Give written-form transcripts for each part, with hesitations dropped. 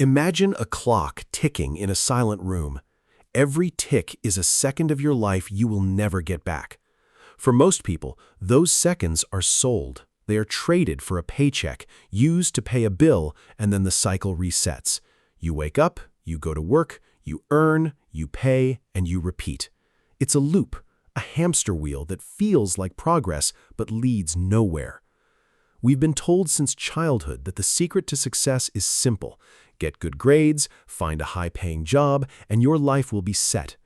Imagine a clock ticking in a silent room. Every tick is a second of your life you will never get back. For most people, those seconds are sold. They are traded for a paycheck, used to pay a bill, and then the cycle resets. You wake up, you go to work, you earn, you pay, and you repeat. It's a loop, a hamster wheel that feels like progress but leads nowhere. We've been told since childhood that the secret to success is simple. Get good grades, find a high-paying job, and your life will be set.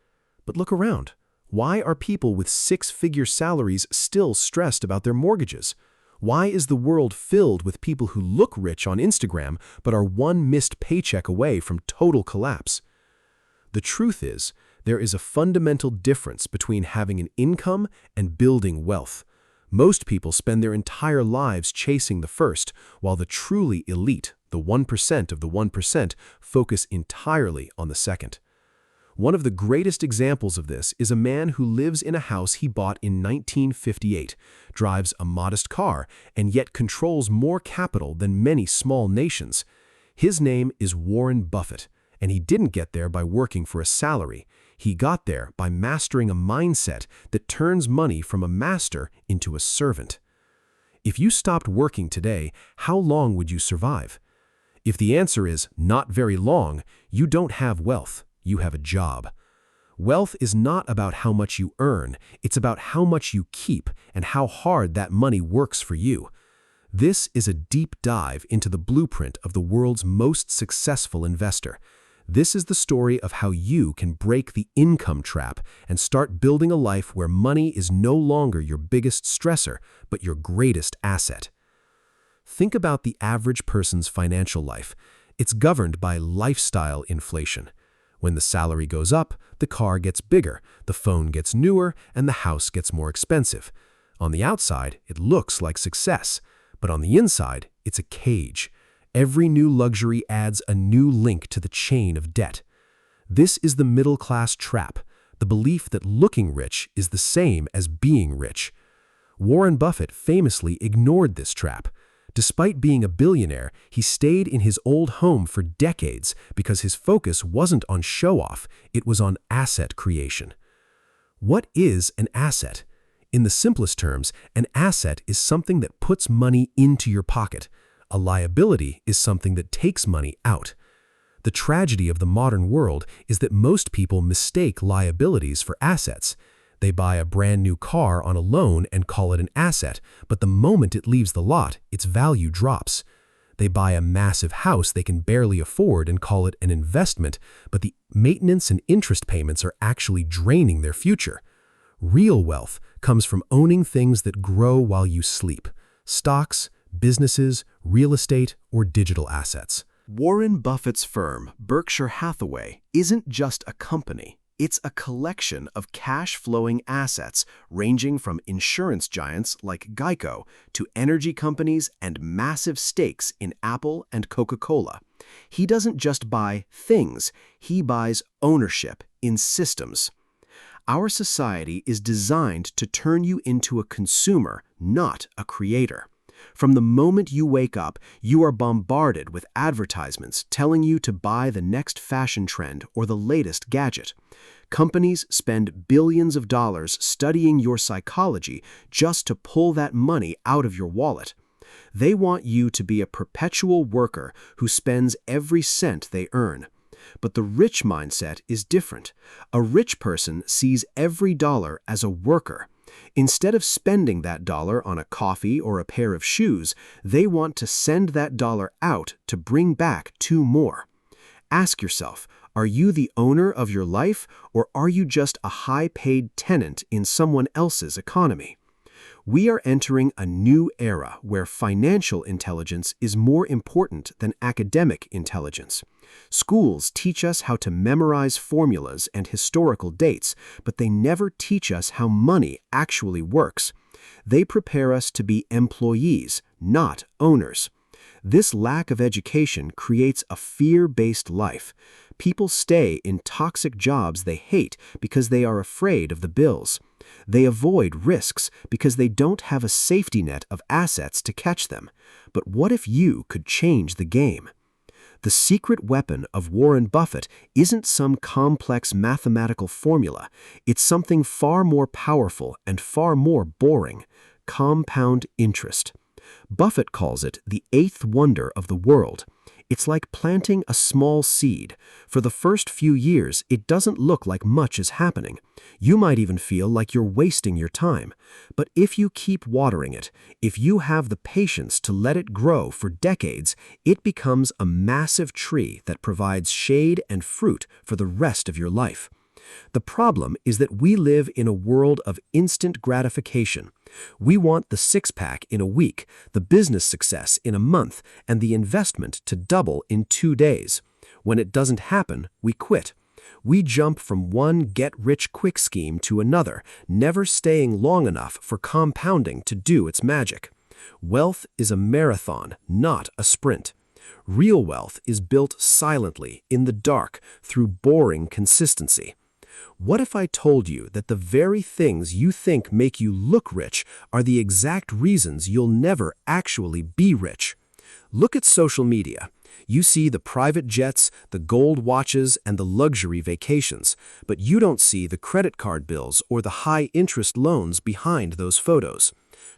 But look around. Why are people with six-figure salaries still stressed about their mortgages? Why is the world filled with people who look rich on Instagram but are one missed paycheck away from total collapse? The truth is, there is a fundamental difference between having an income and building wealth. Most people spend their entire lives chasing the first, while the truly elite, the 1% of the 1%, focus entirely on the second. One of the greatest examples of this is a man who lives in a house he bought in 1958, drives a modest car, and yet controls more capital than many small nations. His name is Warren Buffett, and he didn't get there by working for a salary. He got there by mastering a mindset that turns money from a master into a servant. If you stopped working today, how long would you survive? If the answer is not very long, you don't have wealth. You have a job. Wealth is not about how much you earn, it's about how much you keep and how hard that money works for you. This is a deep dive into the blueprint of the world's most successful investor. This is the story of how you can break the income trap and start building a life where money is no longer your biggest stressor, but your greatest asset. Think about the average person's financial life. It's governed by lifestyle inflation. When the salary goes up, the car gets bigger, the phone gets newer, and the house gets more expensive. On the outside, it looks like success, but on the inside, it's a cage. Every new luxury adds a new link to the chain of debt. This is the middle-class trap, the belief that looking rich is the same as being rich. Warren Buffett famously ignored this trap. Despite being a billionaire, he stayed in his old home for decades because his focus wasn't on show-off, it was on asset creation. What is an asset? In the simplest terms, an asset is something that puts money into your pocket. A liability is something that takes money out. The tragedy of the modern world is that most people mistake liabilities for assets. They buy a brand new car on a loan and call it an asset, but the moment it leaves the lot, its value drops. They buy a massive house they can barely afford and call it an investment, but the maintenance and interest payments are actually draining their future. Real wealth comes from owning things that grow while you sleep: stocks, businesses, real estate, or digital assets. Warren Buffett's firm, Berkshire Hathaway, isn't just a company. It's a collection of cash-flowing assets ranging from insurance giants like Geico to energy companies and massive stakes in Apple and Coca-Cola. He doesn't just buy things, he buys ownership in systems. Our society is designed to turn you into a consumer, not a creator. From the moment you wake up, you are bombarded with advertisements telling you to buy the next fashion trend or the latest gadget. Companies spend billions of dollars studying your psychology just to pull that money out of your wallet. They want you to be a perpetual worker who spends every cent they earn. But the rich mindset is different. A rich person sees every dollar as a worker. Instead of spending that dollar on a coffee or a pair of shoes, they want to send that dollar out to bring back two more. Ask yourself, are you the owner of your life, or are you just a high-paid tenant in someone else's economy? We are entering a new era where financial intelligence is more important than academic intelligence. Schools teach us how to memorize formulas and historical dates, but they never teach us how money actually works. They prepare us to be employees, not owners. This lack of education creates a fear-based life. People stay in toxic jobs they hate because they are afraid of the bills. They avoid risks because they don't have a safety net of assets to catch them. But what if you could change the game? The secret weapon of Warren Buffett isn't some complex mathematical formula. It's something far more powerful and far more boring: compound interest. Buffett calls it the eighth wonder of the world. It's like planting a small seed. For the first few years, it doesn't look like much is happening. You might even feel like you're wasting your time. But if you keep watering it, if you have the patience to let it grow for decades, it becomes a massive tree that provides shade and fruit for the rest of your life. The problem is that we live in a world of instant gratification. We want the six-pack in a week, the business success in a month, and the investment to double in 2 days. When it doesn't happen, we quit. We jump from one get-rich-quick scheme to another, never staying long enough for compounding to do its magic. Wealth is a marathon, not a sprint. Real wealth is built silently, in the dark, through boring consistency. What if I told you that the very things you think make you look rich are the exact reasons you'll never actually be rich? Look at social media. You see the private jets, the gold watches, and the luxury vacations, but you don't see the credit card bills or the high-interest loans behind those photos.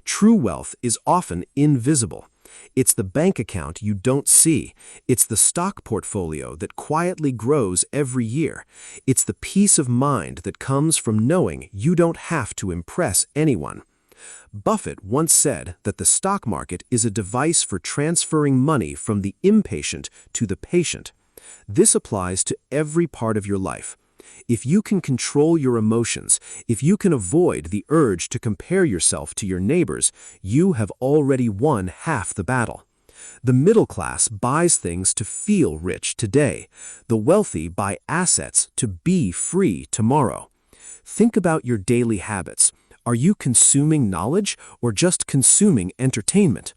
True wealth is often invisible. It's the bank account you don't see. It's the stock portfolio that quietly grows every year. It's the peace of mind that comes from knowing you don't have to impress anyone. Buffett once said that the stock market is a device for transferring money from the impatient to the patient. This applies to every part of your life. If you can control your emotions, if you can avoid the urge to compare yourself to your neighbors, you have already won half the battle. The middle class buys things to feel rich today. The wealthy buy assets to be free tomorrow. Think about your daily habits. Are you consuming knowledge or just consuming entertainment?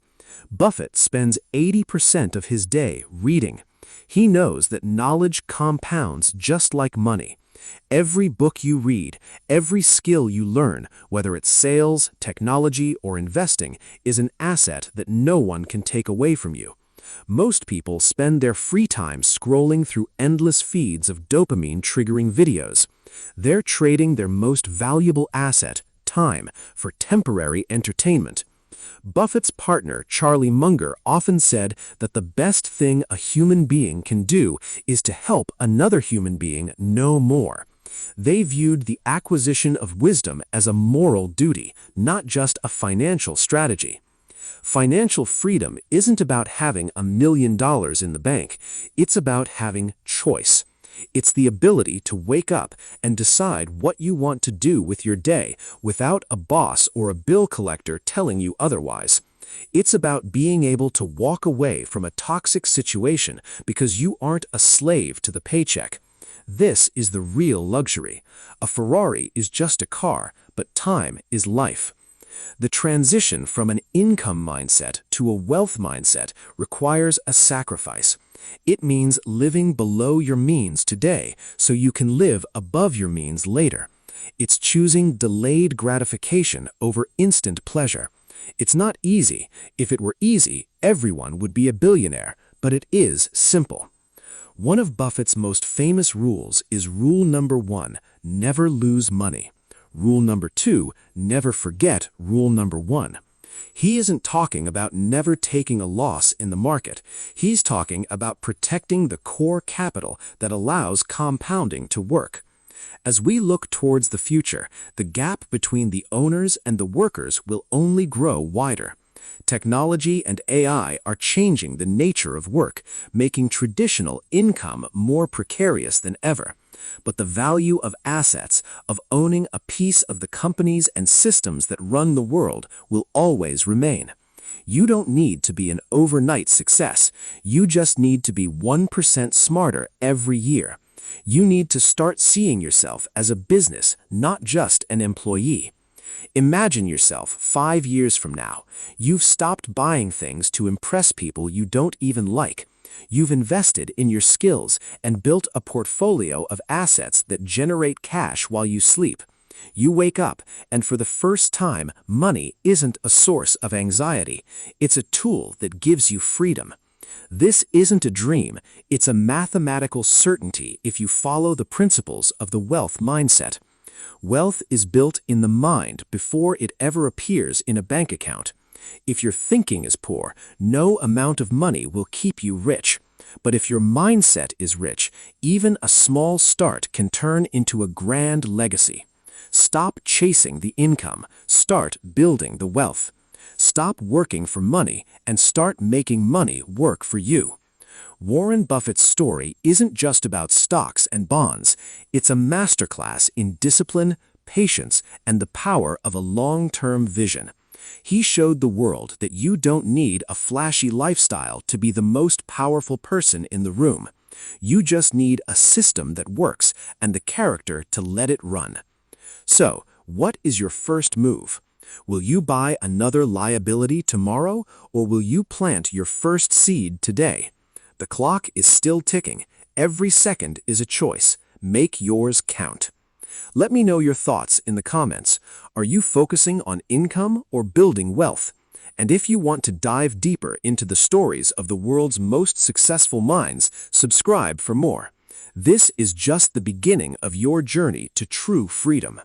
Buffett spends 80% of his day reading. He knows that knowledge compounds just like money. Every book you read, every skill you learn, whether it's sales, technology, or investing, is an asset that no one can take away from you. Most people spend their free time scrolling through endless feeds of dopamine-triggering videos. They're trading their most valuable asset, time, for temporary entertainment. Buffett's partner, Charlie Munger, often said that the best thing a human being can do is to help another human being know more. They viewed the acquisition of wisdom as a moral duty, not just a financial strategy. Financial freedom isn't about having $1 million in the bank. It's about having choice. It's the ability to wake up and decide what you want to do with your day without a boss or a bill collector telling you otherwise. It's about being able to walk away from a toxic situation because you aren't a slave to the paycheck. This is the real luxury. A Ferrari is just a car, but time is life. The transition from an income mindset to a wealth mindset requires a sacrifice. It means living below your means today so you can live above your means later. It's choosing delayed gratification over instant pleasure. It's not easy. If it were easy, everyone would be a billionaire, but it is simple. One of Buffett's most famous rules is rule number 1, never lose money. Rule number 2, never forget rule number 1. He isn't talking about never taking a loss in the market. He's talking about protecting the core capital that allows compounding to work. As we look towards the future, the gap between the owners and the workers will only grow wider. Technology and AI are changing the nature of work, making traditional income more precarious than ever. But the value of assets, of owning a piece of the companies and systems that run the world, will always remain. You don't need to be an overnight success. You just need to be 1% smarter every year. You need to start seeing yourself as a business, not just an employee. Imagine yourself 5 years from now. You've stopped buying things to impress people you don't even like. You've invested in your skills and built a portfolio of assets that generate cash while you sleep. You wake up, and for the first time, money isn't a source of anxiety. It's a tool that gives you freedom. This isn't a dream, it's a mathematical certainty if you follow the principles of the wealth mindset. Wealth is built in the mind before it ever appears in a bank account. If your thinking is poor, no amount of money will keep you rich. But if your mindset is rich, even a small start can turn into a grand legacy. Stop chasing the income, start building the wealth. Stop working for money and start making money work for you. Warren Buffett's story isn't just about stocks and bonds. It's a masterclass in discipline, patience, and the power of a long-term vision. He showed the world that you don't need a flashy lifestyle to be the most powerful person in the room. You just need a system that works and the character to let it run. So, what is your first move? Will you buy another liability tomorrow, or will you plant your first seed today? The clock is still ticking. Every second is a choice. Make yours count. Let me know your thoughts in the comments. Are you focusing on income or building wealth? And if you want to dive deeper into the stories of the world's most successful minds, subscribe for more. This is just the beginning of your journey to true freedom.